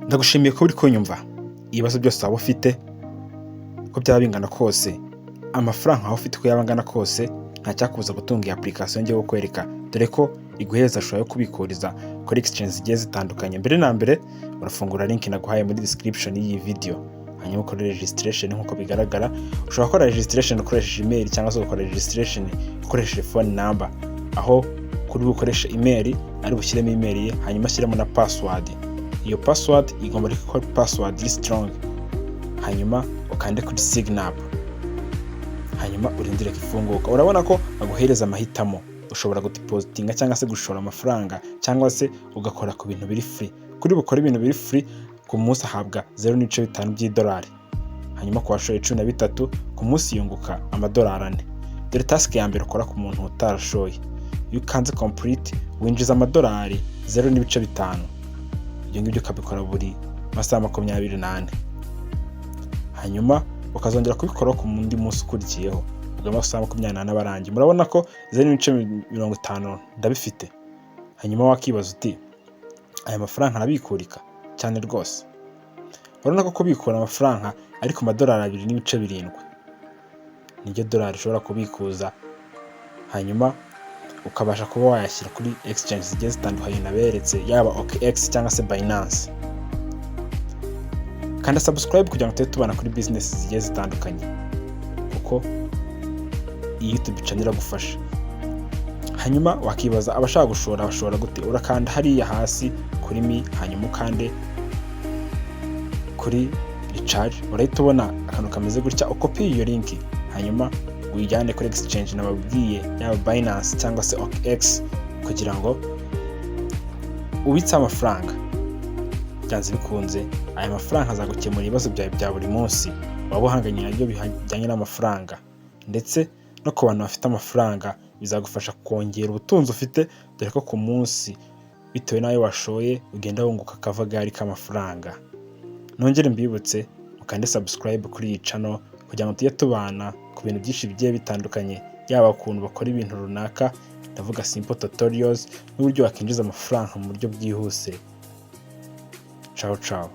Ndagushimiye ko uri kunyumva. Ibibazo byose waba ufite ko byaba bingana kose, amafaranga waba ufite ko yaba angana kose, nta cyakubuza gutunga iyi application ngiye kukwereka, dore ko iguhereza shusho yo kubikuriza kuri exchange zigiye zitandukanye. Mbere na mbere urafungura link naguhaye muri description y'iyi video, hanyuma ukora registration. Nk'uko bigaragara ushobora gukora registration ukoresheje email cyangwa se ugakora registration ukoresheje phone number, aho kuri bukoresha email ari bushyiremo email ye, hanyuma ashyiremo na password. Iyo password igomba kuba password iri strong, hanyuma ukande kuri sign up, hanyuma urindire kifunguka. Urabona ko aguhereza amahitamo, ushobora gudepositinga cyangwa se gushora amafaranga, cyangwa se ugakora ku bintu biri free. Kuri bukora ibintu biri free ku munsi ahabwa 0.5 by'idolari, hanyuma ku washoye 13 ku munsi yunguka $4. Dore task ya mbere ukora ku muntu utarashoye, you can't complete, winjiza $0.5. Ibyo ngibyo ukabikora buri masaha 24, hanyuma ukazongera kubikora ku mundi munsi ukurikiyeho, ubwo amasaha 24 abarangiye. Murabona ko 0.50 ndabifite. Hanyuma wakibaza uti aya mafaranga arabikurika cyane rwose. Urabona ko kubikura amafaranga ari ku $2.7 niryo dolari ushobora kubikuza, hanyuma ukabasha kuba wayashyira kuri exchange zigiye zitandukanye naberetse, yaba OKX cyangwa se Binance. Kanda subscribe kugira ngo tujye tubana kuri business zigiye zitandukanye, kuko iyi YouTube channel iragufasha. Hanyuma wakibaza abashaka gushora bashora gute? Urakanda hariya hasi kuri mi, hanyuma ukande kuri recharge. Urahita ubona akantu kameze gutya, ukopi iyo link, hanyuma uyijyane kuri exchange nababwiye, yaba Binance cyangwa se OKX, kugira ngo ubitse amafaranga. Byanze bikunze aya mafaranga azagukemura ibibazo byawe bya buri munsi waba uhanganye nabyo bijyanye n'amafaranga, ndetse no ku bantu bafite amafaranga bizagufasha kongera ubutunzi ufite, dore ko ku munsi bitewe n'ayo washoye ugenda wunguka akavagari k'amafaranga. Nongere mbibutse mukande subscribe kuri iyi channel kugira ngo tujye tubana ku bintu byinshi bigiye bitandukanye, yaba ukuntu bakora ibintu runaka, ndavuga simple tutorials, n'uburyo wakinjiza amafaranga mu buryo bwihuse. Ciao ciao.